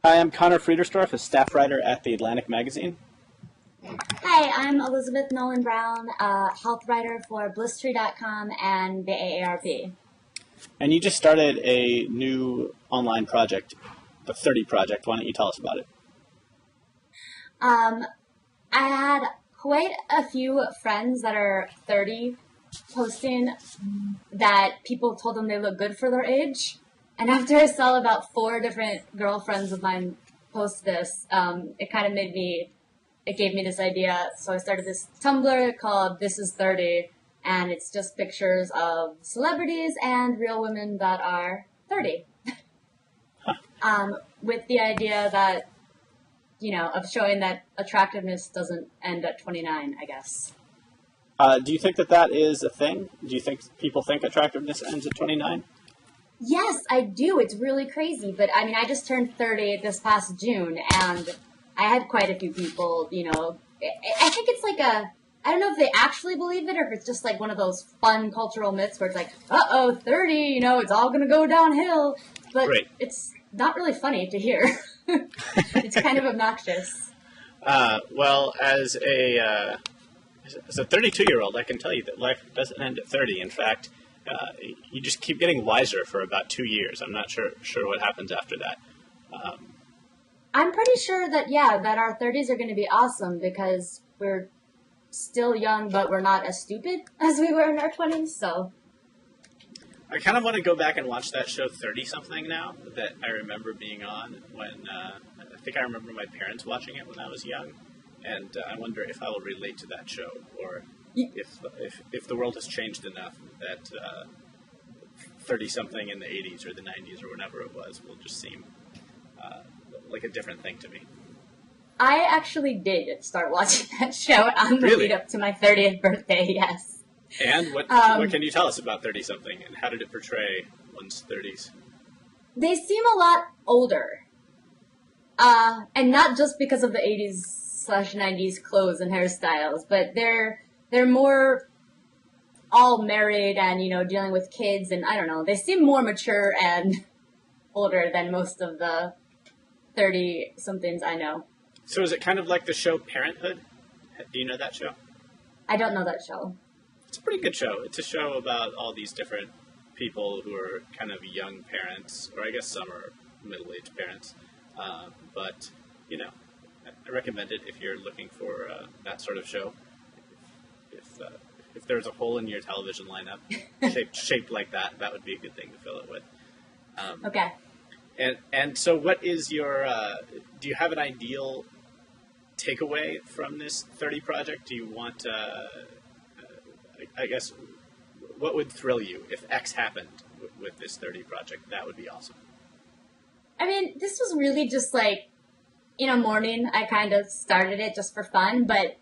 Hi, I'm Conor Friedersdorf, a staff writer at The Atlantic magazine. Hi, I'm Elizabeth Nolan Brown, health writer for Blistery.com and the AARP. And you just started a new online project, the 30 Project. Why don't you tell us about it? I had quite a few friends that are 30 posting that people told them they look good for their age. And after I saw about 4 different girlfriends of mine post this, it kind of it gave me this idea. So I started this Tumblr called This Is 30, and it's just pictures of celebrities and real women that are 30. With the idea that, of showing that attractiveness doesn't end at 29, I guess. Do you think that is a thing? Do you think people think attractiveness ends at 29? Yes, I do. It's really crazy. But, I just turned 30 this past June, and I had quite a few people, I think it's like I don't know if they actually believe it or if it's just like one of those fun cultural myths where it's like, 30, it's all going to go downhill. But Right. It's not really funny to hear. It's kind of obnoxious. Well, as a 32-year-old, I can tell you that life doesn't end at 30. In fact, you just keep getting wiser for about 2 years. I'm not sure what happens after that. I'm pretty sure that, that our 30s are going to be awesome because we're still young, but we're not as stupid as we were in our 20s, so. I kind of want to go back and watch that show 30-something now that I remember being on when, I think I remember my parents watching it when I was young, and I wonder if I will relate to that show, or if the world has changed enough that 30-something in the 80s or the 90s or whatever it was will just seem like a different thing to me. I actually did start watching that show on the Really? lead up to my 30th birthday, yes. And what can you tell us about 30-something, and how did it portray one's 30s? They seem a lot older. And not just because of the 80s/90s clothes and hairstyles, but they're more all married and, dealing with kids, and I don't know, they seem more mature and older than most of the 30-somethings I know. So is it kind of like the show Parenthood? Do you know that show? I don't know that show. It's a pretty good show. It's a show about all these different people who are kind of young parents, or I guess some are middle-aged parents. But, I recommend it if you're looking for that sort of show. If there's a hole in your television lineup shaped like that, that would be a good thing to fill it with. Okay. And so what is your, do you have an ideal takeaway from this 30 project? Do you want, I guess, what would thrill you if X happened with this 30 project? That would be awesome. This was really just like, in a morning, I kind of started it just for fun, but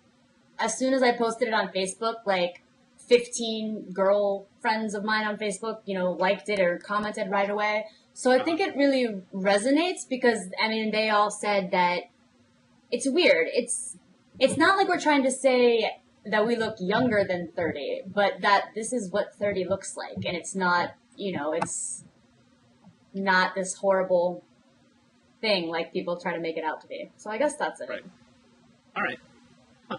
as soon as I posted it on Facebook, like 15 girl friends of mine on Facebook, liked it or commented right away. So I think it really resonates because, they all said that it's weird. It's not like we're trying to say that we look younger than 30, but that this is what 30 looks like. And it's not, it's not this horrible thing like people try to make it out to be. So I guess that's it. Right. All right. Huh.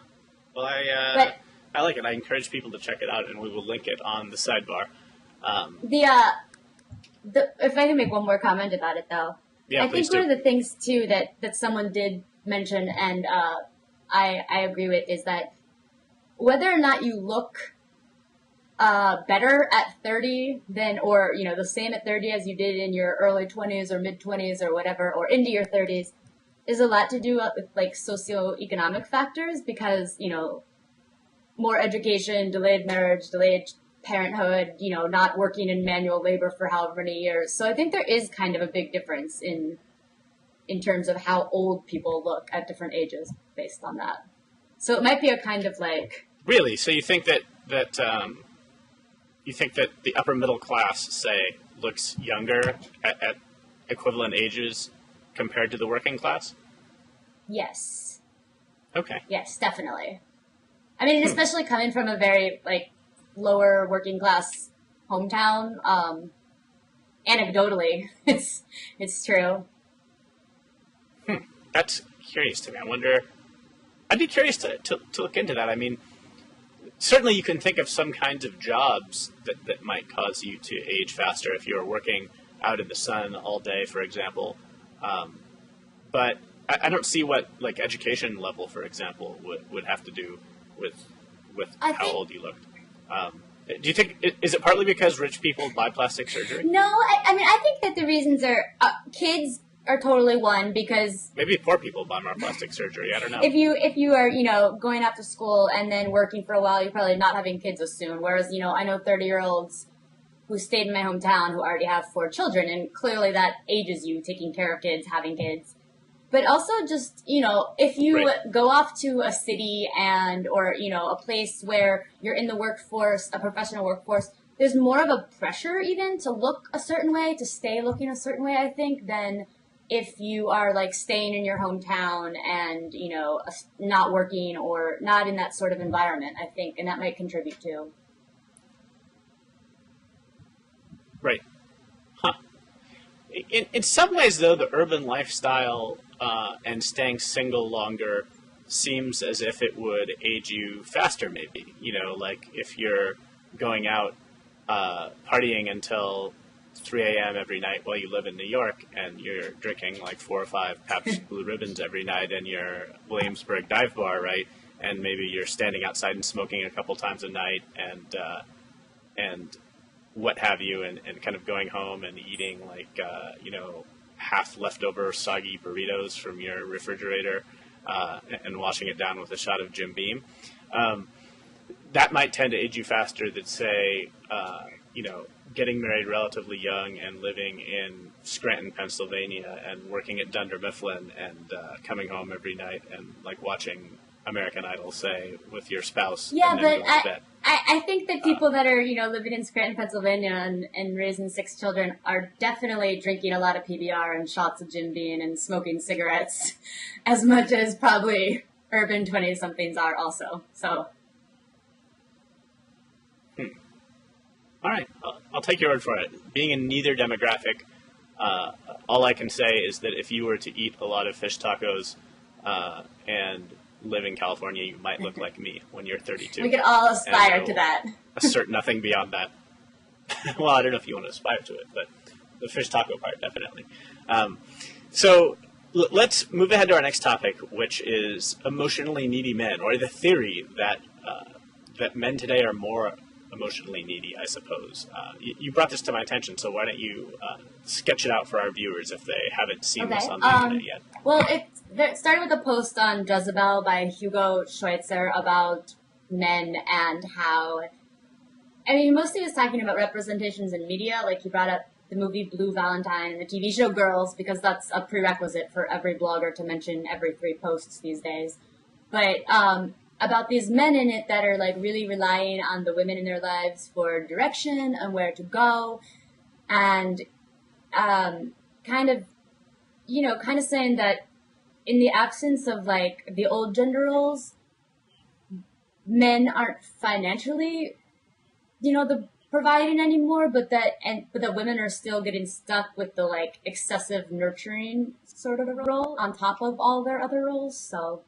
Well, I like it. I encourage people to check it out, and we will link it on the sidebar. If I can make one more comment about it, though. Yeah, I think one of the things, too, that someone did mention, and I agree with, is that whether or not you look better at 30 or the same at 30 as you did in your early 20s or mid-20s or whatever, or into your 30s, is a lot to do with, like, socioeconomic factors because, more education, delayed marriage, delayed parenthood, not working in manual labor for however many years. So I think there is kind of a big difference in terms of how old people look at different ages based on that. So it might be a kind of like... Really? So you think that the upper middle class, say, looks younger at equivalent ages compared to the working class? Yes. Okay. Yes, definitely. Especially coming from a very, like, lower working class hometown, anecdotally, it's true. That's curious to me. I'd be curious to look into that. I mean, certainly you can think of some kinds of jobs that might cause you to age faster if you're working out in the sun all day, for example. But I don't see what like education level, for example, would have to do with how old you looked. Do you think, is it partly because rich people buy plastic surgery? No, I mean, I think that the reasons are, kids are totally one, because... Maybe poor people buy more plastic surgery, I don't know. If you are, going off to school and then working for a while, you're probably not having kids as soon. Whereas, I know 30-year-olds who stayed in my hometown who already have 4 children, and clearly that ages you, taking care of kids, having kids. But also just, if you go off to a city or a place where you're in the workforce, a professional workforce, there's more of a pressure even to look a certain way, to stay looking a certain way, I think, than if you are like staying in your hometown and, not working or not in that sort of environment, I think, and that might contribute too. Right. Huh. In some ways, though, the urban lifestyle and staying single longer seems as if it would age you faster, maybe. Like if you're going out partying until 3 a.m. every night while you live in New York, and you're drinking like 4 or 5 Pabst Blue Ribbons every night in your Williamsburg dive bar, right? And maybe you're standing outside and smoking a couple times a night and what have you, and kind of going home and eating like, half leftover soggy burritos from your refrigerator and washing it down with a shot of Jim Beam. That might tend to age you faster than, say, getting married relatively young and living in Scranton, Pennsylvania, and working at Dunder Mifflin and coming home every night and like watching American Idol, say, with your spouse. Yeah, but I think that people that are, living in Scranton, Pennsylvania and raising 6 children are definitely drinking a lot of PBR and shots of Jim Beam and smoking cigarettes as much as probably urban 20-somethings are also. So. All right, I'll take your word for it. Being in neither demographic, all I can say is that if you were to eat a lot of fish tacos and live in California, you might look like me when you're 32. We could all aspire to that. Assert nothing beyond that. Well, I don't know if you want to aspire to it, but the fish taco part, definitely. So let's move ahead to our next topic, which is emotionally needy men, or the theory that that men today are more emotionally needy, I suppose. You brought this to my attention, so why don't you sketch it out for our viewers if they haven't seen this on the internet yet. Well, it started with a post on Jezebel by Hugo Schweitzer about men and how, mostly he was talking about representations in media, like he brought up the movie Blue Valentine and the TV show Girls, because that's a prerequisite for every blogger to mention every 3 posts these days. But about these men in it that are like really relying on the women in their lives for direction and where to go, and kind of saying that in the absence of like the old gender roles, men aren't financially, the providing anymore, but that women are still getting stuck with the like excessive nurturing sort of role on top of all their other roles. So,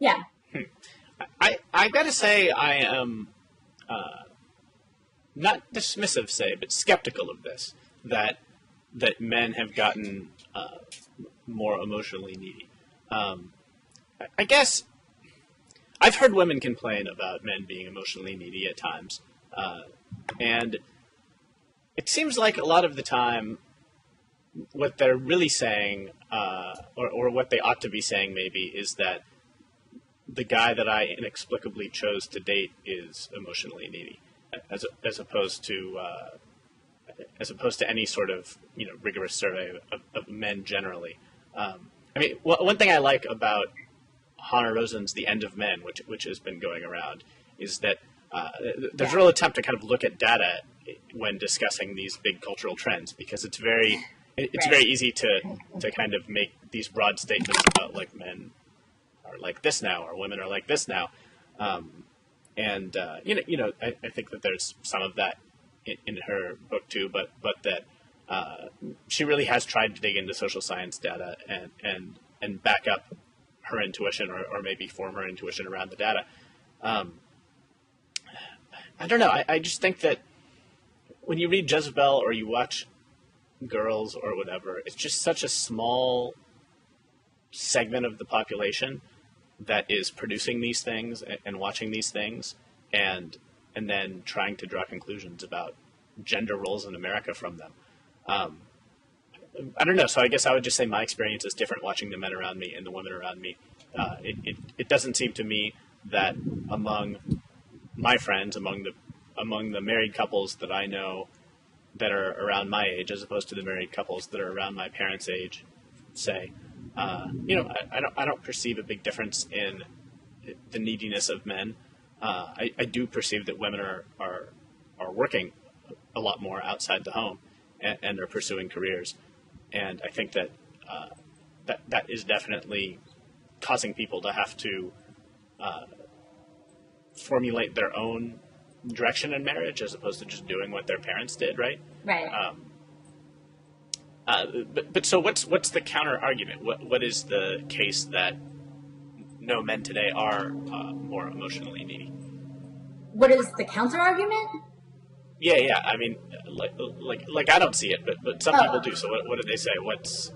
yeah. I gotta say I am not dismissive, say, but skeptical of this, that men have gotten more emotionally needy. I guess I've heard women complain about men being emotionally needy at times, and it seems like a lot of the time what they're really saying, or what they ought to be saying maybe, is that the guy that I inexplicably chose to date is emotionally needy, as opposed to any sort of rigorous survey of men generally. One thing I like about Hannah Rosen's The End of Men, which has been going around, is that there's a real attempt to kind of look at data when discussing these big cultural trends, because it's very easy to kind of make these broad statements about like men are like this now, or women are like this now, I think that there's some of that in her book too, but that she really has tried to dig into social science data and back up her intuition or maybe form her intuition around the data. I don't know. I just think that when you read Jezebel or you watch Girls or whatever, it's just such a small segment of the population that is producing these things and watching these things and then trying to draw conclusions about gender roles in America from them. I don't know. So I guess I would just say my experience is different watching the men around me and the women around me. It doesn't seem to me that among my friends, among the married couples that I know that are around my age, as opposed to the married couples that are around my parents' age, say, I don't perceive a big difference in the neediness of men. I do perceive that women are working a lot more outside the home and are pursuing careers, and I think that that is definitely causing people to have to formulate their own direction in marriage as opposed to just doing what their parents did, right? Right. But so what's the counter argument? What is the case that no, men today are more emotionally needy? What is the counter argument? Yeah. I mean, like I don't see it, but some people do. So what do they say? What's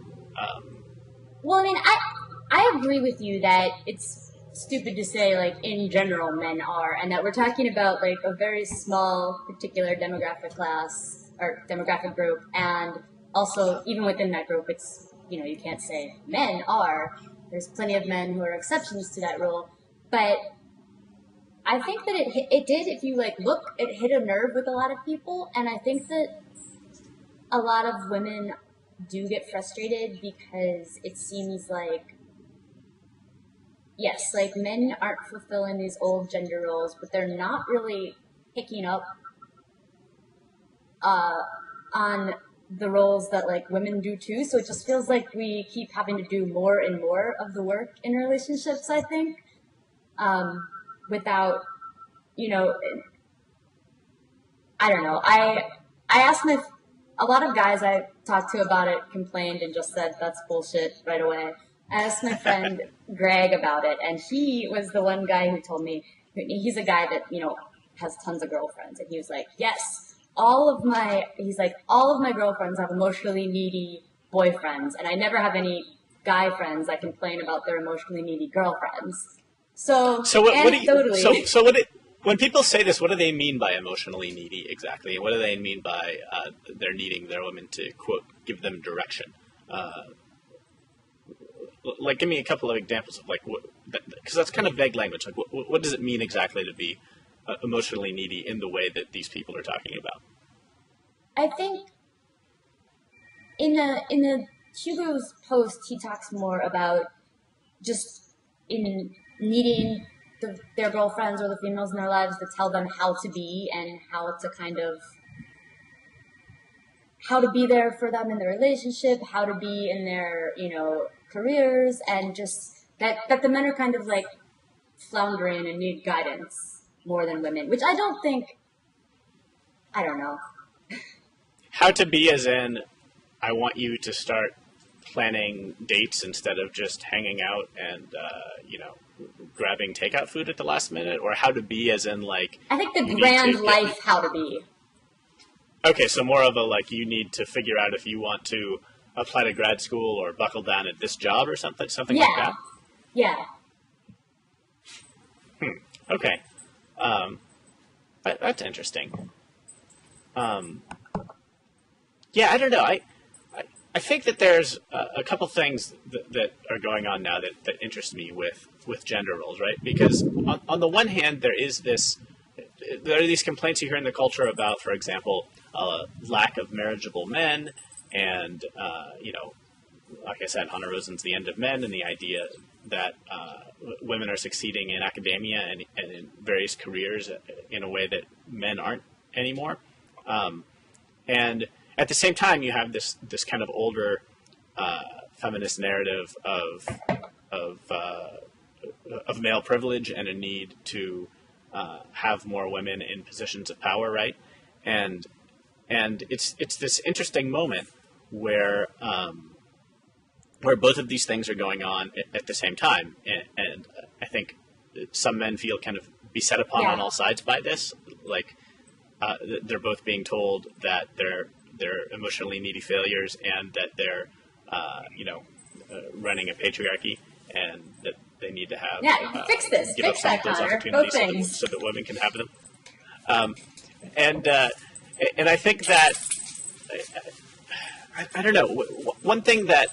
Well, I mean, I agree with you that it's stupid to say, like, in general, men are, and that we're talking about, like, a very small particular demographic class, or demographic group, and also, even within that group, it's, you can't say men are. There's plenty of men who are exceptions to that rule, but I think that it did, if you, like, look, it hit a nerve with a lot of people, and I think that a lot of women do get frustrated because it seems like, yes, like, men aren't fulfilling these old gender roles, but they're not really picking up on the roles that, like, women do too. So it just feels like we keep having to do more and more of the work in relationships, I think, without, I don't know. I asked a lot of guys I talked to about it complained and just said, that's bullshit right away. I asked my friend Greg about it, and he was the one guy who told me, he's a guy that, has tons of girlfriends, and he was like, yes, all of my girlfriends have emotionally needy boyfriends, and I never have any guy friends that complain about their emotionally needy girlfriends. So when people say this, what do they mean by emotionally needy exactly? And what do they mean by they're needing their women to, quote, give them direction? Like, give me a couple of examples of, like, because that's kind of vague language. Like, what does it mean exactly to be emotionally needy in the way that these people are talking about? I think in the Hugo's post, he talks more about just in needing their girlfriends or the females in their lives to tell them how to be and how to be there for them in their relationship, how to be in their, careers, and just that the men are kind of like floundering and need guidance more than women, which I don't know. How to be as in, I want you to start planning dates instead of just hanging out and, grabbing takeout food at the last minute, or how to be as in, like... I think the grand life how to be. Okay, so more of a, like, you need to figure out if you want to apply to grad school or buckle down at this job or something like that? Yeah. Okay. That's interesting. Yeah, I don't know. I think that there's a couple things that are going on now that interest me with gender roles, right? Because on the one hand, there are these complaints you hear in the culture about, for example, lack of marriageable men, and like I said, Hannah Rosen's The End of Men, and the idea that women are succeeding in academia and in various careers in a way that men aren't anymore. And at the same time, you have this kind of older feminist narrative of male privilege and a need to have more women in positions of power, right? And And it's this interesting moment where both of these things are going on at the same time, and I think some men feel kind of beset upon on all sides by this. Like they're both being told that they're emotionally needy failures, and that they're running a patriarchy, and that they need to have fix this, give fix up some that, of those Connor. opportunities Both things. so that women can have them. And I think that I don't know. One thing that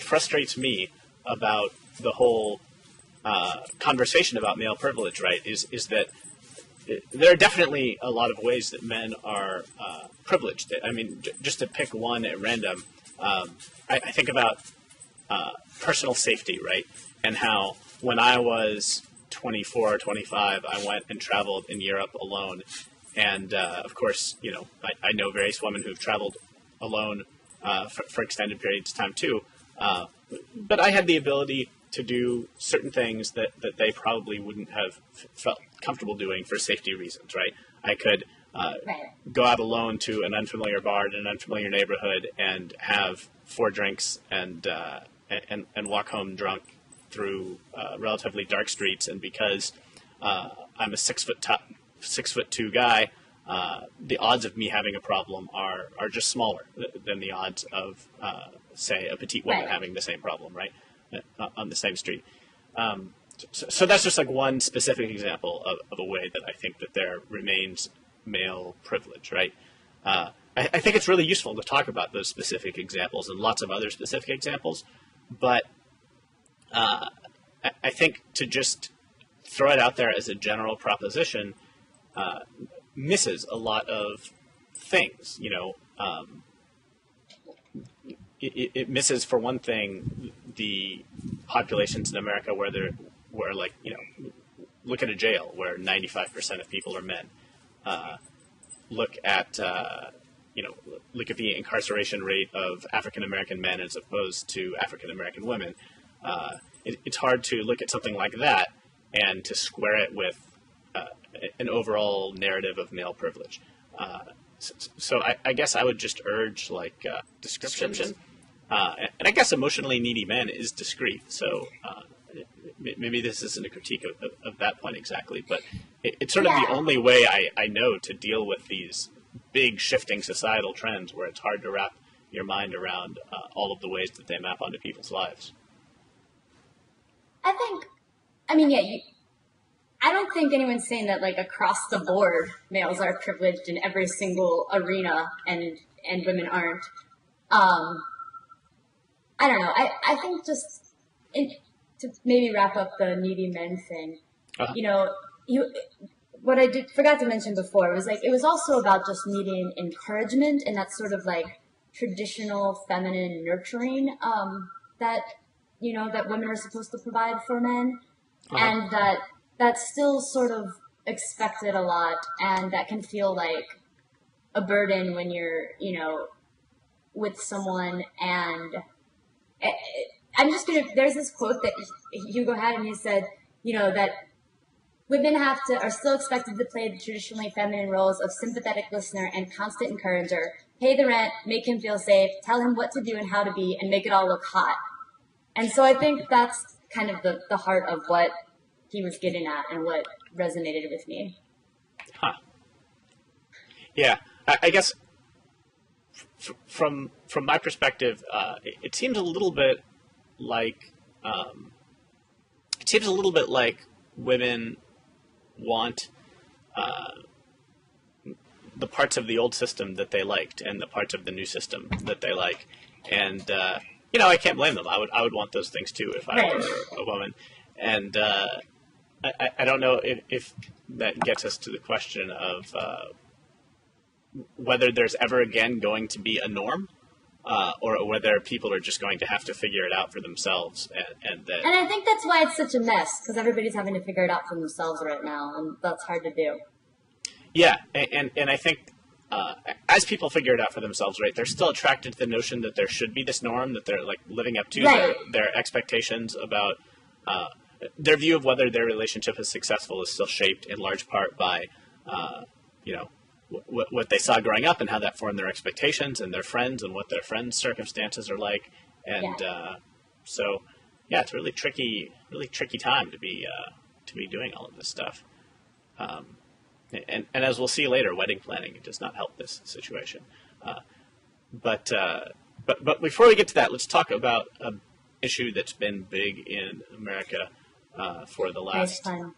frustrates me about the whole conversation about male privilege, right, is that there are definitely a lot of ways that men are privileged. I mean, just to pick one at random, I think about personal safety, right, and how when I was 24 or 25, I went and traveled in Europe alone. And, of course, I know various women who've traveled alone for extended periods of time, too. But I had the ability to do certain things that they probably wouldn't have felt comfortable doing for safety reasons, right? I could go out alone to an unfamiliar bar in an unfamiliar neighborhood and have 4 drinks and walk home drunk through relatively dark streets. And because I'm a 6'2" guy, the odds of me having a problem are just smaller than the odds of, say, a petite woman having the same problem, right, on the same street. So that's just like one specific example of a way that I think that there remains male privilege, right? I think it's really useful to talk about those specific examples and lots of other specific examples, but I think to just throw it out there as a general proposition misses a lot of things. It misses, for one thing, the populations in America where look at a jail where 95% of people are men. Look at the incarceration rate of African American men as opposed to African American women. It's hard to look at something like that and to square it with an overall narrative of male privilege. So I guess I would just urge description. And I guess emotionally needy men is discrete. So maybe this isn't a critique of that point exactly, but it's sort of the only way I know to deal with these big shifting societal trends where it's hard to wrap your mind around all of the ways that they map onto people's lives. I don't think anyone's saying that across the board males are privileged in every single arena and women aren't. I don't know. I think just to maybe wrap up the needy men thing, what I forgot to mention before was it was also about just needing encouragement and that sort of traditional feminine nurturing that women are supposed to provide for men, and that's still sort of expected a lot, and that can feel like a burden when you're with someone. And there's this quote that Hugo had, and he said that women are still expected to play the traditionally feminine roles of sympathetic listener and constant encourager, pay the rent, make him feel safe, tell him what to do and how to be, and make it all look hot. And so I think that's kind of the heart of what he was getting at and what resonated with me. Yeah, I guess from my perspective, it seems a little bit like women want the parts of the old system that they liked and the parts of the new system that they like, and I can't blame them. I would want those things too if I were a woman, and I don't know if that gets us to the question of whether there's ever again going to be a norm, or whether people are just going to have to figure it out for themselves. And I think that's why it's such a mess, because everybody's having to figure it out for themselves right now, and that's hard to do. Yeah, and I think as people figure it out for themselves, right, they're still attracted to the notion that there should be this norm that they're living up to. Their expectations about their view of whether their relationship is successful is still shaped in large part by what they saw growing up and how that formed their expectations and their friends and what their friends' circumstances are like. And so, yeah, it's a really tricky time to be doing all of this stuff. And as we'll see later, wedding planning does not help this situation. But before we get to that, let's talk about an issue that's been big in America for the last. I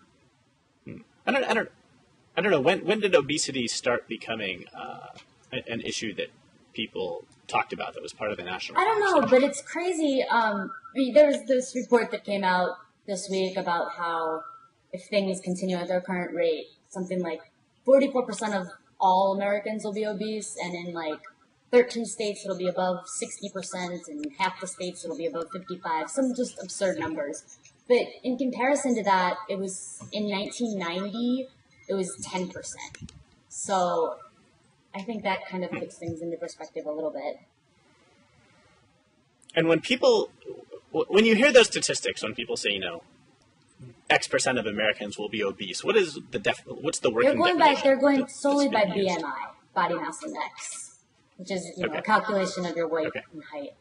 don't know when did obesity start becoming an issue that people talked about that was part of the national. I don't know, but it's crazy. There was this report that came out this week about how if things continue at their current rate, something like 44% of all Americans will be obese, and in like 13 states it'll be above 60%, and half the states it'll be above 55%. Some just absurd numbers. But in comparison to that, it was in 1990, it was 10%. So I think that kind of puts things into perspective a little bit. And when you hear those statistics, when people say, X percent of Americans will be obese, what's the working definition? They're going solely by BMI, body mass index, which is a calculation of your weight and height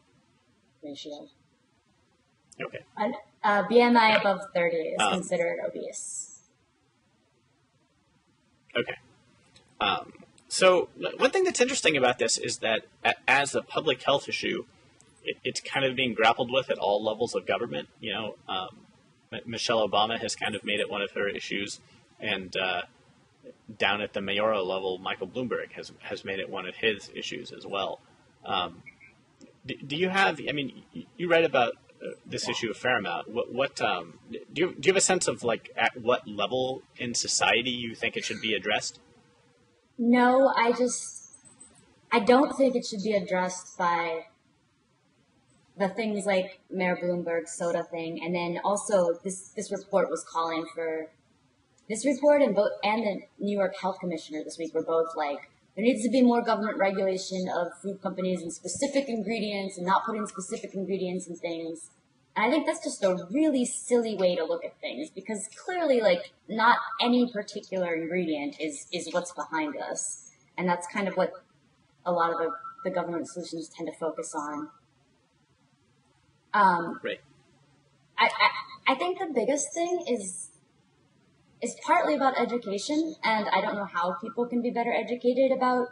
ratio. Okay. And BMI above 30 is considered obese. Okay. So one thing that's interesting about this is that as a public health issue, it's kind of being grappled with at all levels of government. Michelle Obama has kind of made it one of her issues, and down at the mayoral level, Michael Bloomberg has made it one of his issues as well. Do you have? I mean, you write about this issue a fair amount. Do you have a sense of at what level in society you think it should be addressed? No, I don't think it should be addressed by the things like Mayor Bloomberg's soda thing, and then also this report was calling for this report and the New York Health Commissioner this week were both like there needs to be more government regulation of food companies and specific ingredients and not putting specific ingredients in things. And I think that's just a really silly way to look at things because clearly not any particular ingredient is what's behind us, and that's kind of what a lot of the government solutions tend to focus on. Right. I think the biggest thing is partly about education, and I don't know how people can be better educated about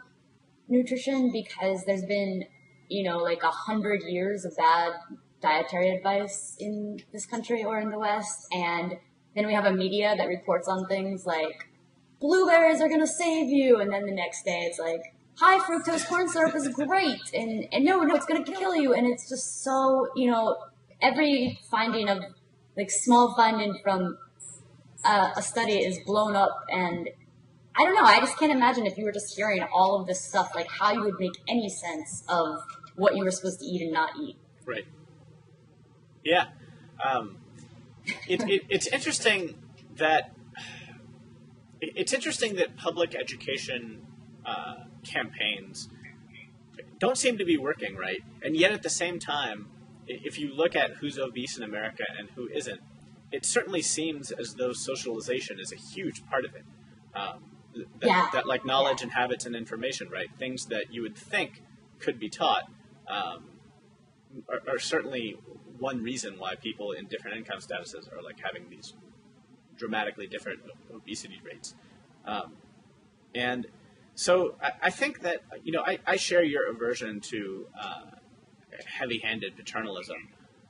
nutrition because there's been, 100 years of bad dietary advice in this country or in the West, and then we have a media that reports on things like blueberries are going to save you, and then the next day it's like high fructose corn syrup is great, and no, it's going to kill you. And it's just so, every finding of, small finding from a study is blown up. And I don't know, I just can't imagine if you were just hearing all of this stuff, how you would make any sense of what you were supposed to eat and not eat. Right. Yeah. It's interesting that public education campaigns don't seem to be working right, and yet at the same time, if you look at who's obese in America and who isn't, it certainly seems as though socialization is a huge part of it. That knowledge and habits and information, right? Things that you would think could be taught are certainly one reason why people in different income statuses are having these dramatically different obesity rates. And so I think that, I share your aversion to heavy-handed paternalism.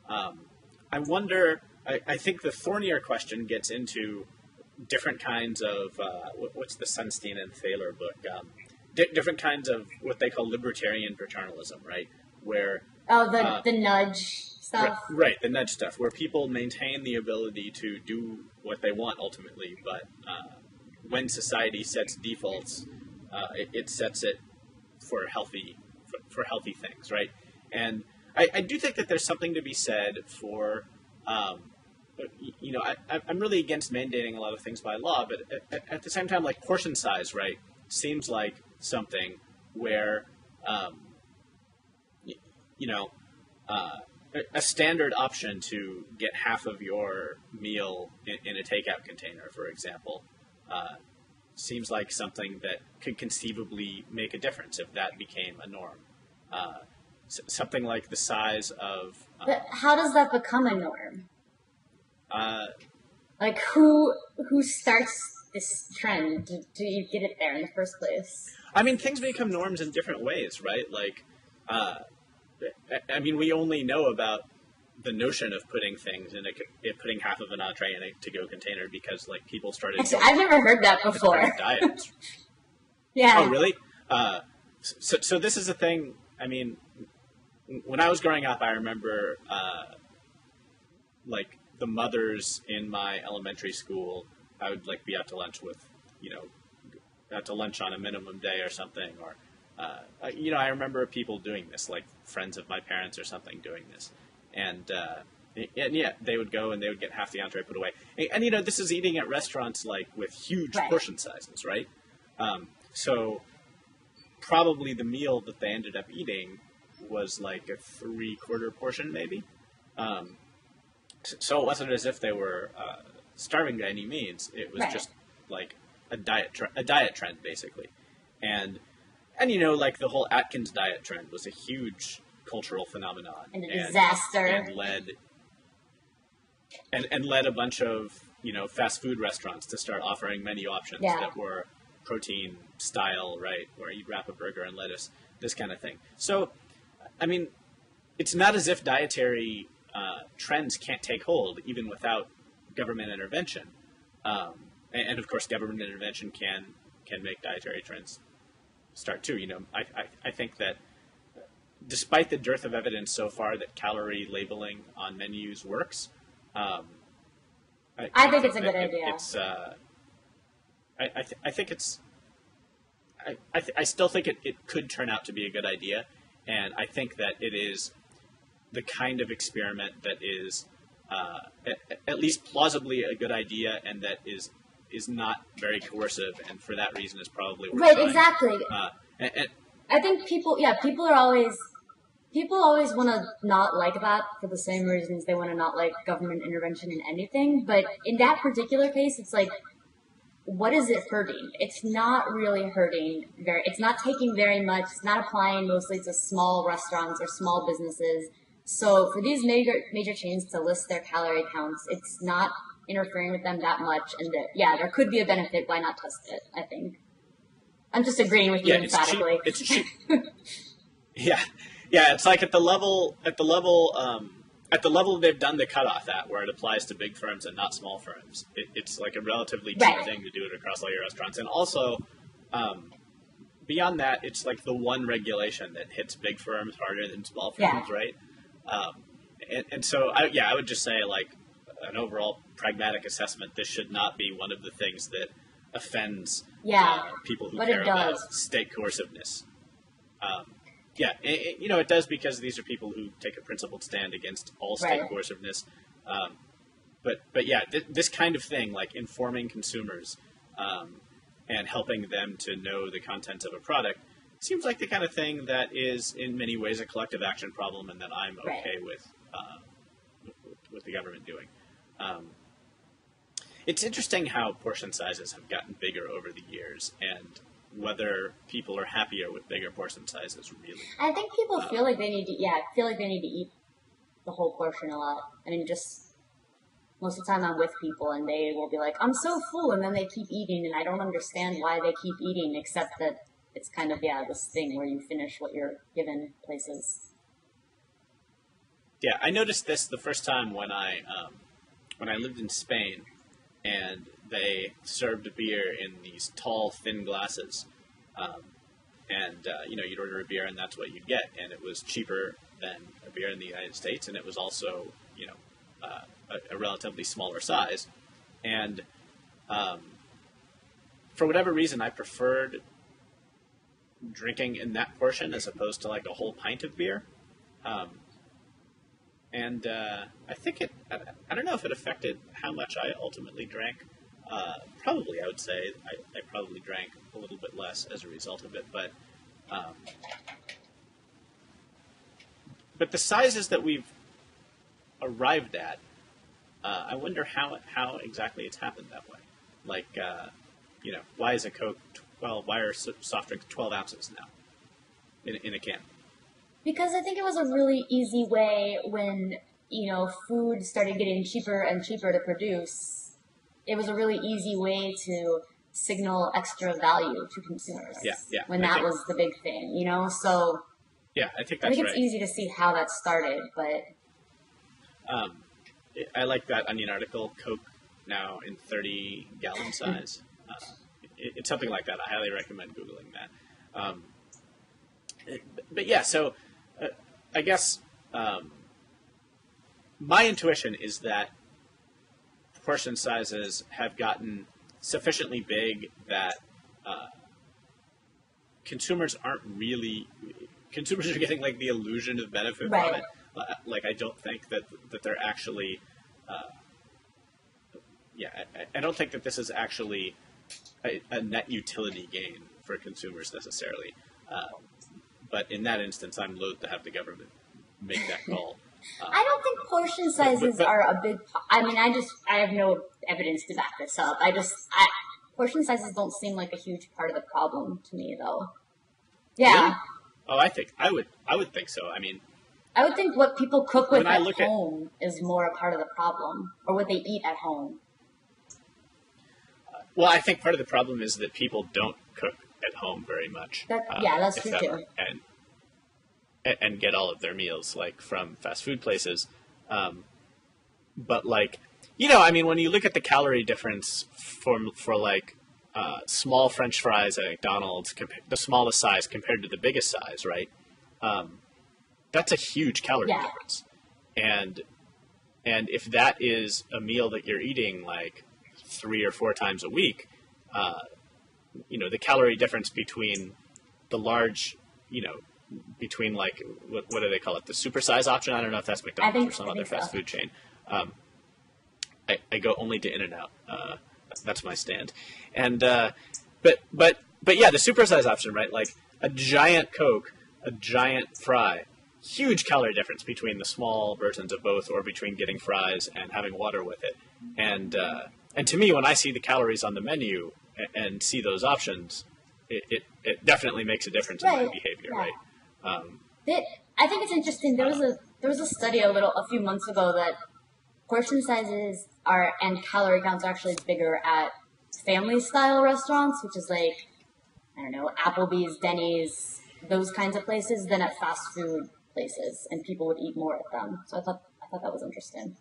I wonder, I think the thornier question gets into different kinds of, what's the Sunstein and Thaler book? Different kinds of what they call libertarian paternalism, right? Where the nudge stuff. Right, the nudge stuff, where people maintain the ability to do what they want ultimately, but when society sets defaults, it sets it for healthy things, right? And I do think that there's something to be said for, I'm really against mandating a lot of things by law, but at the same time, portion size, right, seems like something where, a standard option to get half of your meal in a takeout container, for example, seems like something that could conceivably make a difference if that became a norm. Something like the size of... But how does that become a norm? Uh, Like, who starts this trend? Do you get it there in the first place? I mean, things become norms in different ways, right? Like, I mean, we only know about the notion of putting things in putting half of an entree in a to-go container because, like, people started... Actually, I've never heard that before. Diets. Yeah. Oh, really? So this is a thing, I mean, when I was growing up, I remember, like, the mothers in my elementary school, I would, like, be out to lunch with, out to lunch on a minimum day or something, or, I remember people doing this, like friends of my parents or something doing this. And yeah, they would go and they would get half the entree put away. And this is eating at restaurants, like, with huge portion sizes, right? So probably the meal that they ended up eating was like a 3/4 portion, maybe. So it wasn't as if they were starving by any means. It was just like a diet trend, basically. And like the whole Atkins diet trend was a huge cultural phenomenon and a disaster, and led a bunch of fast food restaurants to start offering menu options that were protein style, right, where you'd wrap a burger in lettuce, this kind of thing. So, I mean, it's not as if dietary trends can't take hold even without government intervention. And of course, government intervention can make dietary trends start too. I think that despite the dearth of evidence so far that calorie labeling on menus works, I think it's a good idea. It's I think it's I still think it could turn out to be a good idea, and I think that it is the kind of experiment that is at least plausibly a good idea, and that is not very coercive, and for that reason is probably worth trying. Exactly. And I think people always want to not like that for the same reasons they want to not like government intervention in anything. But in that particular case, it's like, what is it hurting? It's not really hurting it's not taking very much. It's not applying mostly to small restaurants or small businesses. So for these major chains to list their calorie counts, it's not interfering with them that much. And there could be a benefit. Why not test it? I think. I'm just agreeing with you emphatically. It's cheap. Yeah. It's like at the level they've done the cutoff at, where it applies to big firms and not small firms. It's like a relatively cheap thing to do it across all your restaurants. And also, beyond that, it's like the one regulation that hits big firms harder than small firms, right? And so, I would just say, like, an overall pragmatic assessment, this should not be one of the things that offends people who care about state coerciveness. It does, because these are people who take a principled stand against all state coerciveness. But this kind of thing, like informing consumers and helping them to know the contents of a product, seems like the kind of thing that is in many ways a collective action problem, and that I'm okay with the government doing. It's interesting how portion sizes have gotten bigger over the years, and whether people are happier with bigger portion sizes, really. I think people feel like they need to eat the whole portion a lot. I mean, just most of the time I'm with people and they will be like, I'm so full, and then they keep eating, and I don't understand why they keep eating, except that it's kind of, this thing where you finish what you're given places. Yeah, I noticed this the first time when I lived in Spain, and they served beer in these tall, thin glasses. You'd order a beer and that's what you'd get. And it was cheaper than a beer in the United States. And it was also, a relatively smaller size. And for whatever reason, I preferred drinking in that portion as opposed to like a whole pint of beer. I think I don't know if it affected how much I ultimately drank. Probably, I would say I probably drank a little bit less as a result of it. But the sizes that we've arrived at, I wonder how exactly it's happened that way. Like, why is a Coke 12? Why are soft drinks 12 ounces now in a can? Because I think it was a really easy way when, food started getting cheaper and cheaper to produce. It was a really easy way to signal extra value to consumers. Yeah. When that was the big thing, So yeah, I think I that's think it's right. easy to see how that started, but I like that Onion article, Coke now in 30-gallon size. It's something like that. I highly recommend Googling that. But yeah, so I guess my intuition is that portion sizes have gotten sufficiently big that consumers are getting like the illusion of benefit Right. from it. Like I don't think that they're actually I don't think that this is actually a net utility gain for consumers necessarily. But in that instance, I'm loath to have the government make that call. I don't think portion sizes are a big. I have no evidence to back this up. Portion sizes don't seem like a huge part of the problem to me, though. Yeah. Really? Oh, I would think so. I mean, I would think what people cook with When I at look at- home is more a part of the problem, or what they eat at home. well, I think part of the problem is that people don't cook at home very much. That's if true ever, too. and get all of their meals like from fast food places. But like, when you look at the calorie difference for like small French fries at McDonald's, the smallest size compared to the biggest size, right? That's a huge calorie difference. And if that is a meal that you're eating like 3 or 4 times a week, the calorie difference between the large, between like, what do they call it? The supersize option. I don't know if that's McDonald's or some other fast food chain. I go only to In-N-Out. That's my stand. And, but yeah, the supersize option, right? Like a giant Coke, a giant fry, huge calorie difference between the small versions of both, or between getting fries and having water with it. And to me, when I see the calories on the menu and see those options, it definitely makes a difference in my behavior, right? I think it's interesting. There was a study a few months ago that portion sizes and calorie counts are actually bigger at family style restaurants, which is like, I don't know, Applebee's, Denny's, those kinds of places, than at fast food places, and people would eat more at them. So I thought that was interesting.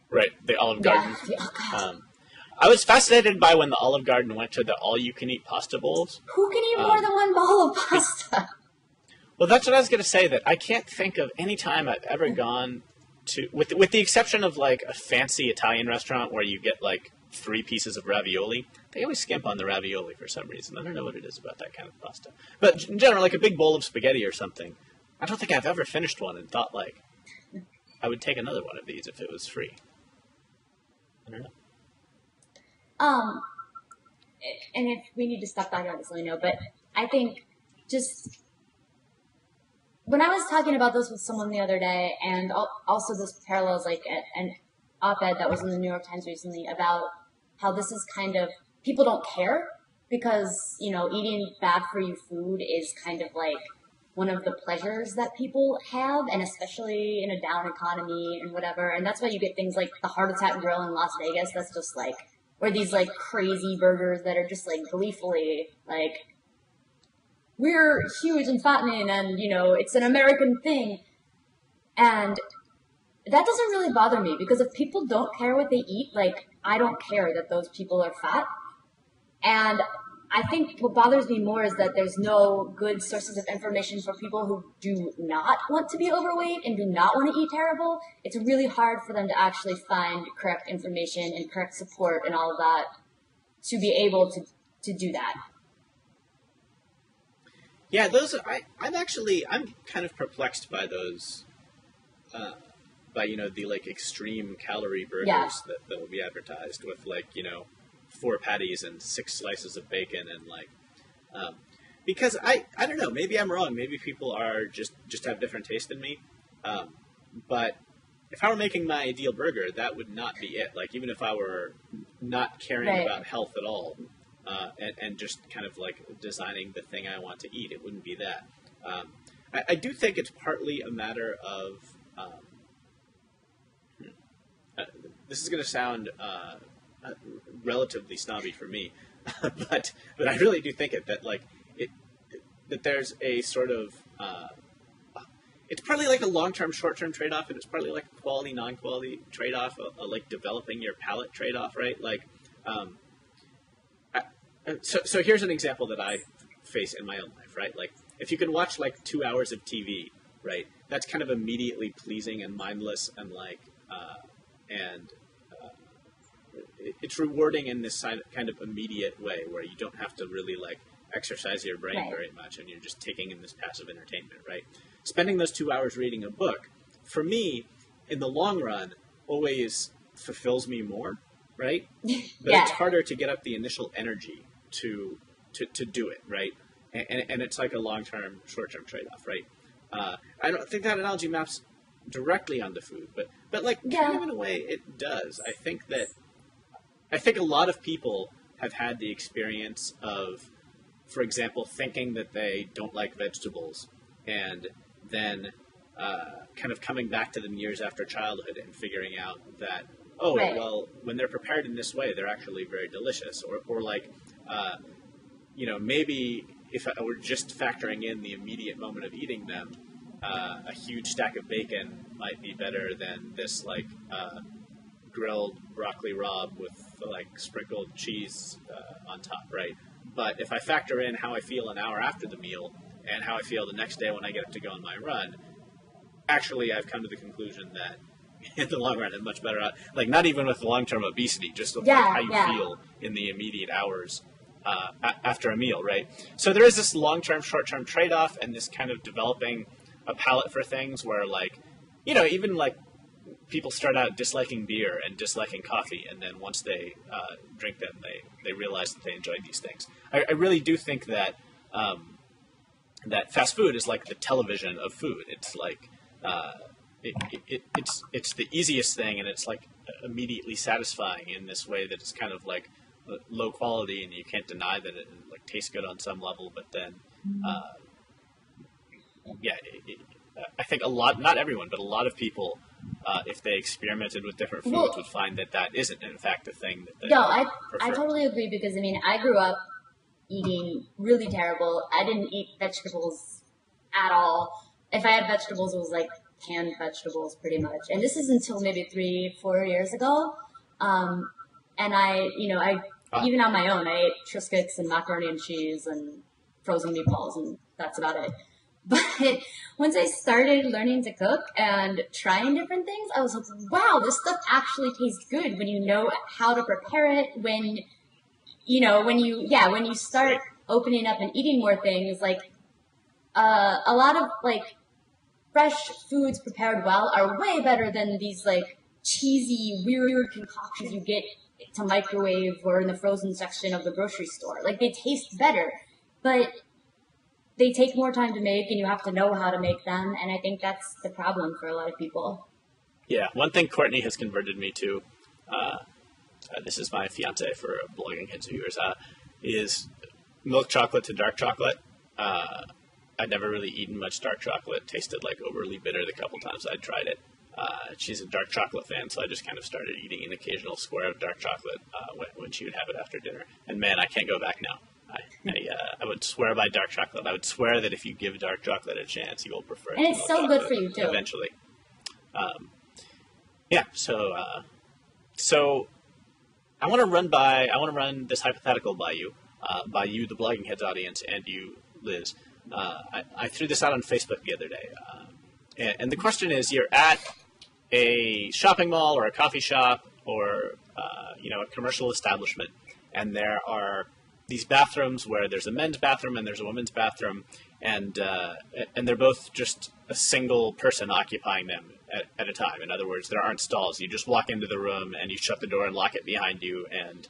Right, the Olive Garden. Yeah. I was fascinated by when the Olive Garden went to the all-you-can-eat pasta bowls. Who can eat more than one bowl of pasta? Well, that's what I was going to say, that I can't think of any time I've ever gone to, with the exception of like a fancy Italian restaurant where you get like 3 pieces of ravioli. They always skimp on the ravioli for some reason. I don't know what it is about that kind of pasta. But in general, like a big bowl of spaghetti or something, I don't think I've ever finished one and thought like, I would take another one of these if it was free. I don't know. And if we need to step back on this, let me know. But I think just when I was talking about this with someone the other day, and also this parallels like an op-ed that was in the New York Times recently about how this is kind of, people don't care because, eating bad for you food is kind of like one of the pleasures that people have, and especially in a down economy and whatever. And that's why you get things like the Heart Attack Grill in Las Vegas. That's just like, or these like crazy burgers that are just like gleefully like, we're huge and fattening and, it's an American thing. And that doesn't really bother me, because if people don't care what they eat, like, I don't care that those people are fat. And I think what bothers me more is that there's no good sources of information for people who do not want to be overweight and do not want to eat terrible. It's really hard for them to actually find correct information and correct support and all of that to be able to do that. Yeah, I'm kind of perplexed by those, by, the like extreme calorie burgers that will be advertised with like, 4 patties and 6 slices of bacon and like, because I don't know, maybe I'm wrong. Maybe people are just have different taste than me. But if I were making my ideal burger, that would not be it. Like, even if I were not caring about health at all, and just kind of like designing the thing I want to eat, it wouldn't be that. I do think it's partly a matter of, this is going to sound relatively snobby for me, but I really do think that there's a sort of, it's partly like a long-term, short-term trade-off, and it's partly like a quality, non-quality trade-off, like developing your palate trade-off, right? Like, so here's an example that I face in my own life, right? Like, if you can watch like 2 hours of TV, right, that's kind of immediately pleasing and mindless, and like, it's rewarding in this kind of immediate way where you don't have to really like exercise your brain very much, and you're just taking in this passive entertainment, right? Spending those 2 hours reading a book, for me, in the long run, always fulfills me more, right? But it's harder to get up the initial energy to do it, right? And it's like a long-term, short-term trade-off, right? I don't think that analogy maps directly onto food, but like kind of in a way it does. I think a lot of people have had the experience of, for example, thinking that they don't like vegetables, and then kind of coming back to them years after childhood and figuring out that, well, when they're prepared in this way, they're actually very delicious. Or like, maybe if I were just factoring in the immediate moment of eating them, a huge stack of bacon might be better than this like grilled broccoli rabe with like sprinkled cheese on top, right? But if I factor in how I feel an hour after the meal and how I feel the next day when I get up to go on my run, actually I've come to the conclusion that in the long run it's much better out, like not even with the long-term obesity, just with how you feel in the immediate hours after a meal, right? So there is this long-term, short-term trade-off, and this kind of developing a palate for things where like, even like people start out disliking beer and disliking coffee, and then once they drink them, they realize that they enjoy these things. I really do think that that fast food is like the television of food. It's like it's the easiest thing, and it's like immediately satisfying in this way that it's kind of like low quality, and you can't deny that it like tastes good on some level. But then, I think not everyone, but a lot of people, if they experimented with different foods, would find that isn't in fact the thing that they prefer. I totally agree, because I grew up eating really terrible. I didn't eat vegetables at all. If I had vegetables, it was like canned vegetables pretty much. And this is until maybe 3-4 years ago. And I even on my own, I ate Triscuits and macaroni and cheese and frozen meatballs, and that's about it. But once I started learning to cook and trying different things, I was like, wow, this stuff actually tastes good when you know how to prepare it, when you start opening up and eating more things, like a lot of like fresh foods prepared well are way better than these like cheesy, weird concoctions you get to microwave or in the frozen section of the grocery store. Like, they taste better, but they take more time to make, and you have to know how to make them. And I think that's the problem for a lot of people. Yeah, one thing Courtney has converted me to, this is my fiance for blogging kids viewers, is milk chocolate to dark chocolate. I'd never really eaten much dark chocolate. It tasted like overly bitter the couple times I'd tried it. She's a dark chocolate fan, so I just kind of started eating an occasional square of dark chocolate when she would have it after dinner. And man, I can't go back now. I would swear by dark chocolate. I would swear that if you give dark chocolate a chance, you will prefer it. And it's so good for you too. Eventually. So I want to run this hypothetical by you, the Blogging Heads audience, and you, Liz. I threw this out on Facebook the other day, and the question is: you're at a shopping mall or a coffee shop or a commercial establishment, and there are these bathrooms where there's a men's bathroom and there's a women's bathroom, and they're both just a single person occupying them at a time. In other words, there aren't stalls. You just walk into the room and you shut the door and lock it behind you, and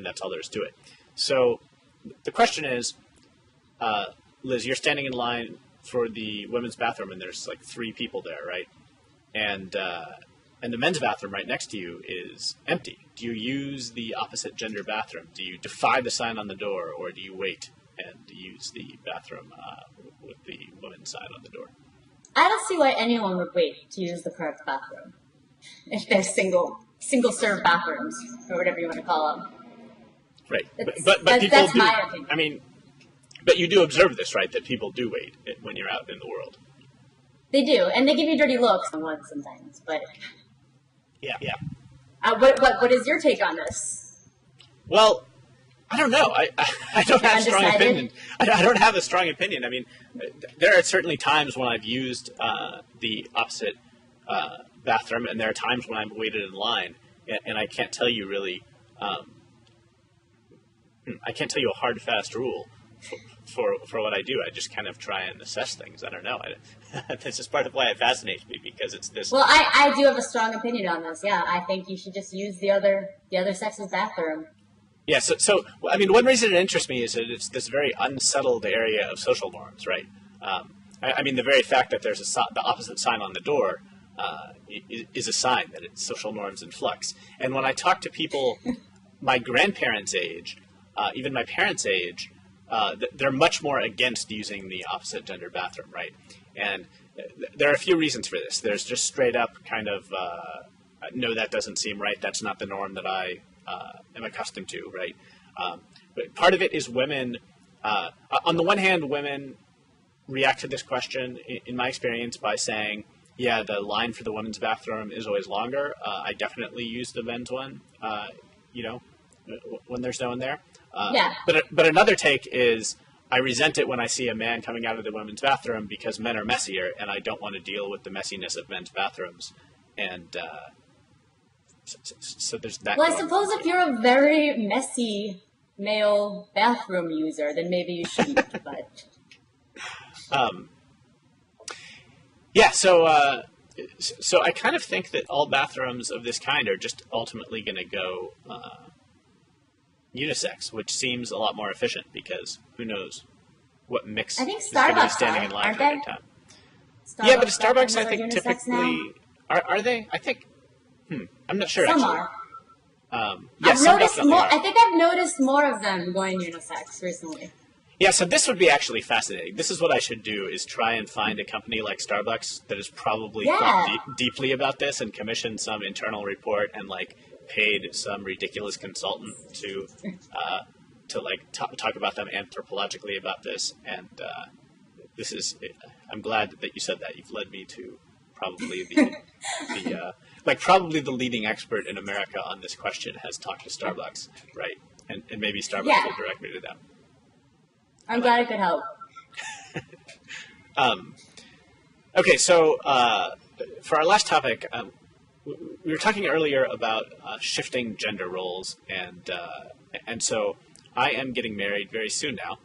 that's all there is to it. So the question is, Liz, you're standing in line for the women's bathroom, and there's like 3 people there, right? And the men's bathroom right next to you is empty. Do you use the opposite gender bathroom? Do you defy the sign on the door, or do you wait and use the bathroom with the women's sign on the door? I don't see why anyone would wait to use the correct bathroom if they're single serve bathrooms or whatever you want to call them. Right, but people that's do. my opinion. I mean, but you do observe this, right? That people do wait when you're out in the world. They do, and they give you dirty looks sometimes. But yeah. What is your take on this? Well, I don't know. I don't have a strong opinion. I don't have a strong opinion. I mean, there are certainly times when I've used the opposite bathroom, and there are times when I've waited in line, and I can't tell you really. I can't tell you a hard, fast rule for what I do. I just kind of try and assess things. I don't know. This is part of why it fascinates me, because it's this. Well, I do have a strong opinion on this. Yeah, I think you should just use the other sex's bathroom. Yeah. So I mean, one reason it interests me is that it's this very unsettled area of social norms, right? I mean, the very fact that there's the opposite sign on the door is a sign that it's social norms in flux. And when I talk to people my grandparents' age, even my parents' age, they're much more against using the opposite gender bathroom, right? And there are a few reasons for this. There's just straight up kind of, no, that doesn't seem right. That's not the norm that I am accustomed to, right? But part of it is women. On the one hand, women react to this question, in my experience, by saying, yeah, the line for the women's bathroom is always longer. I definitely use the men's one, when there's no one there. Yeah. But another take is, I resent it when I see a man coming out of the women's bathroom because men are messier, and I don't want to deal with the messiness of men's bathrooms. And so there's that. Well, I suppose if you're a very messy male bathroom user, then maybe you shouldn't. But yeah. So I kind of think that all bathrooms of this kind are just ultimately going to go unisex, which seems a lot more efficient, because who knows what mix I think is going to be Starbucks standing in line aren't for a they? good time. Starbucks But Starbucks, I bathrooms think, are unisex typically now? are they? I think. I'm not sure. Some actually. are. Yeah, I've some noticed definitely more. are. I think I've noticed more of them going unisex recently. Yeah, so this would be actually fascinating. This is what I should do, is try and find a company like Starbucks that has probably thought deeply about this and commissioned some internal report and paid some ridiculous consultant to talk about them anthropologically about this. And this is, I'm glad that you said that. You've led me to probably probably the leading expert in America on this question has talked to Starbucks, right? And maybe Starbucks will direct me to them. I'm glad it could help. Okay, so for our last topic, we were talking earlier about shifting gender roles, and so I am getting married very soon now,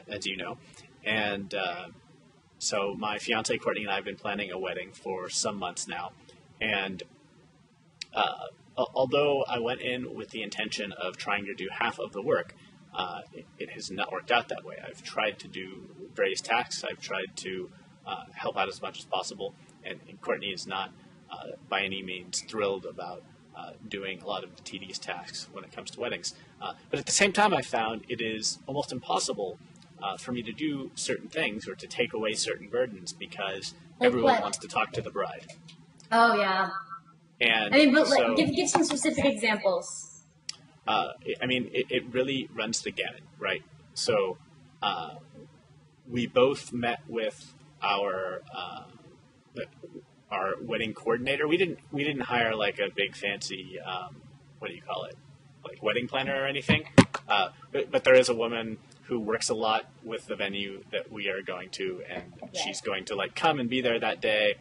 as you know, and so my fiance Courtney and I have been planning a wedding for some months now, and although I went in with the intention of trying to do half of the work, it has not worked out that way. I've tried to do various tasks. I've tried to help out as much as possible, and Courtney is not by any means thrilled about doing a lot of the tedious tasks when it comes to weddings. But at the same time, I found it is almost impossible for me to do certain things or to take away certain burdens, because everyone wants to talk to the bride. Oh, yeah. And give some specific examples. It really runs the gamut, right? So we both met with our wedding coordinator. We didn't hire a big fancy what do you call it, wedding planner or anything. But there is a woman who works a lot with the venue that we are going to, and she's going to come and be there that day.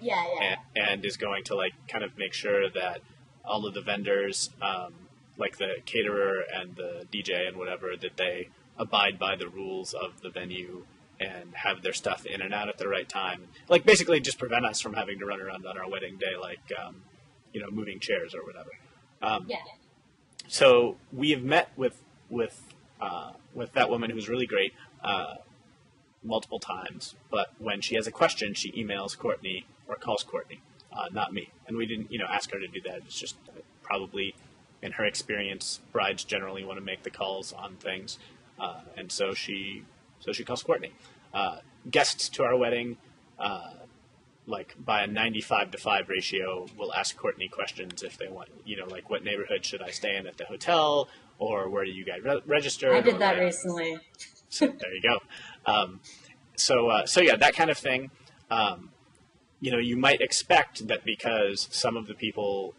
And is going to kind of make sure that all of the vendors, the caterer and the DJ and whatever, that they abide by the rules of the venue and have their stuff in and out at the right time. Basically just prevent us from having to run around on our wedding day, moving chairs or whatever. So we have met with that woman, who's really great. multiple times, but when she has a question, she emails Courtney or calls Courtney, not me. And we didn't, ask her to do that. It's just probably, in her experience, brides generally want to make the calls on things, and so she calls Courtney. Guests to our wedding, like by a 95-5 ratio, will ask Courtney questions if they want, like what neighborhood should I stay in at the hotel, or where do you guys register? I did that recently. So there you go. So yeah, that kind of thing. You might expect that because some of the people,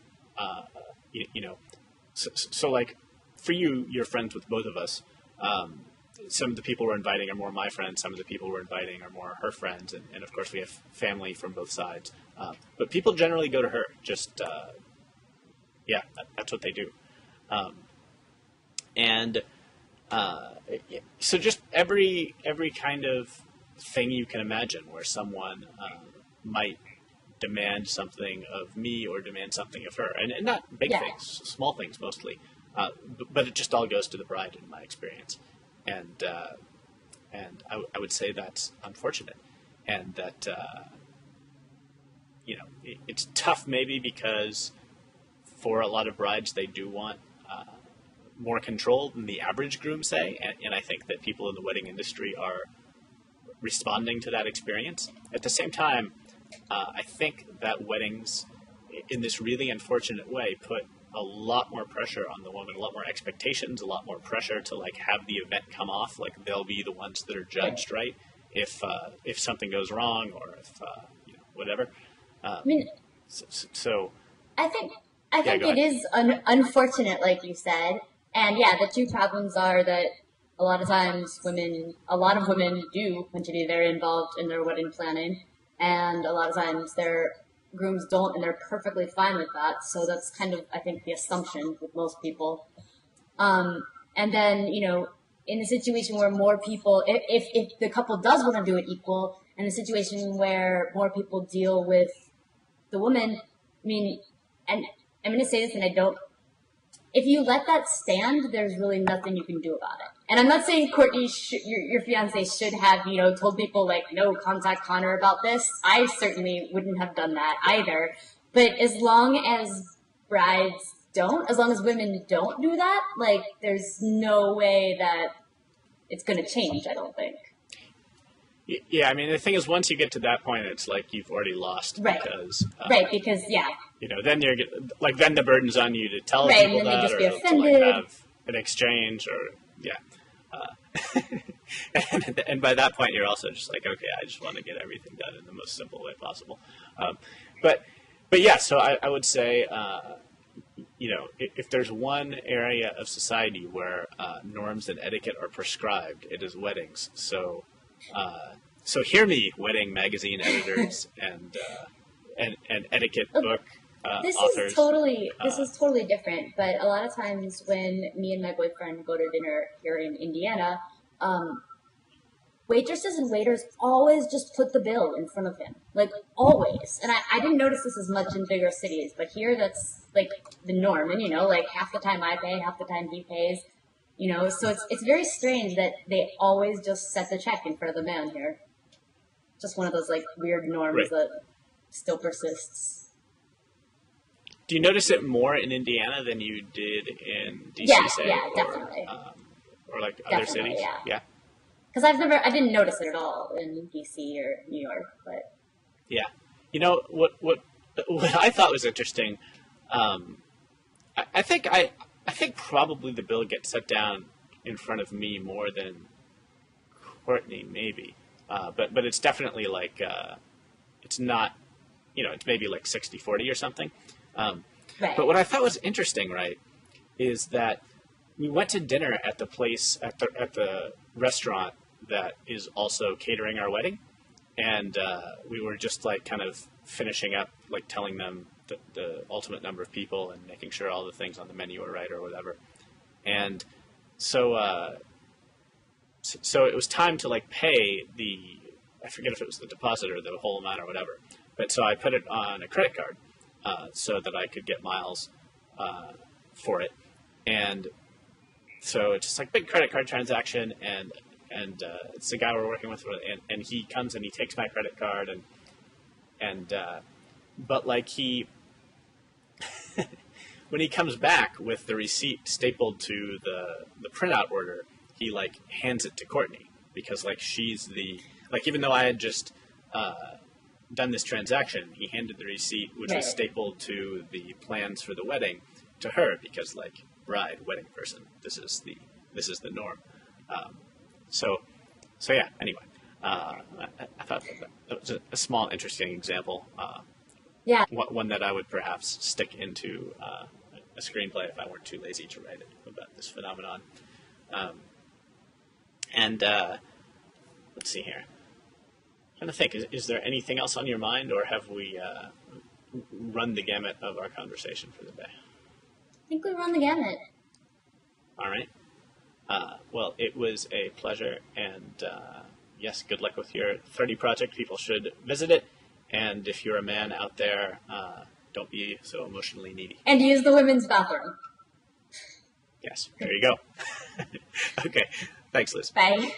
so like for you, you're friends with both of us. Some of the people we're inviting are more my friends. Some of the people we're inviting are more her friends. And of course, we have family from both sides. But people generally go to her. Just, that's what they do. So just every kind of thing you can imagine where someone might demand something of me or demand something of her. And not big things, small things mostly. But it just all goes to the bride in my experience. And I would say that's unfortunate, and that it's tough maybe because for a lot of brides they do want more control than the average groom, say, and I think that people in the wedding industry are responding to that experience. At the same time, I think that weddings, in this really unfortunate way, put a lot more pressure on the woman, a lot more expectations, a lot more pressure to like have the event come off. Like they'll be the ones that are judged, right? If something goes wrong or if whatever. I mean, so I think it is unfortunate, like you said, and the two problems are that a lot of times a lot of women do want to be very involved in their wedding planning, and a lot of times their grooms don't, and they're perfectly fine with that. So that's kind of, I think, the assumption with most people. And then, in a situation where more people, if the couple does want to do it equal, in a situation where more people deal with the woman, I mean, and I'm going to say this, and if you let that stand, there's really nothing you can do about it. And I'm not saying Courtney, your fiance should have, told people like, no, contact Conor about this. I certainly wouldn't have done that either. But as long as as long as women don't do that, like, there's no way that it's going to change, I don't think. Yeah, I mean, the thing is, once you get to that point, it's like you've already lost. Right. Because, then you're like, then the burden's on you to tell people and then that, they just be or offended. to like have an exchange, or and by that point, you're also just like, okay, I just want to get everything done in the most simple way possible. But yeah, so I would say, if there's one area of society where norms and etiquette are prescribed, it is weddings. So hear me, wedding magazine editors and etiquette book authors. This is totally different. But a lot of times when me and my boyfriend go to dinner here in Indiana, waitresses and waiters always just put the bill in front of him, like always. And I didn't notice this as much in bigger cities, but here that's like the norm. And like half the time I pay, half the time he pays. So it's very strange that they always just set the check in front of the man here. Just one of those like weird norms that still persists. Do you notice it more in Indiana than you did in DC? Definitely. Or like other cities? Yeah. Because I didn't notice it at all in DC or New York, but. Yeah. What I thought was interesting, I think probably the bill gets set down in front of me more than Courtney, maybe. But it's definitely like, it's not, it's maybe like 60-40 or something. But what I thought was interesting, right, is that we went to dinner at the place, at the restaurant that is also catering our wedding. And we were just like kind of finishing up, like telling them the ultimate number of people and making sure all the things on the menu are right or whatever. And so it was time to like pay I forget if it was the deposit or the whole amount or whatever. But so I put it on a credit card so that I could get miles for it. And so it's just like big credit card transaction. And and it's the guy we're working with, and he comes and he takes my credit card, but like he, when he comes back with the receipt stapled to the printout order, he like hands it to Courtney because like she's like even though I had just done this transaction, he handed the receipt, which was stapled to the plans for the wedding, to her because like bride, wedding person, this is the norm. So yeah. Anyway, I thought that was a small, interesting example. One that I would perhaps stick into a screenplay if I weren't too lazy to write it about this phenomenon. Let's see here. I'm trying to think, is there anything else on your mind, or have we run the gamut of our conversation for the day? I think we run the gamut. All right. Well, it was a pleasure, and yes, good luck with your 30 project. People should visit it, and if you're a man out there, don't be so emotionally needy. And use the women's bathroom. Yes, there you go. Okay, thanks, Liz. Bye.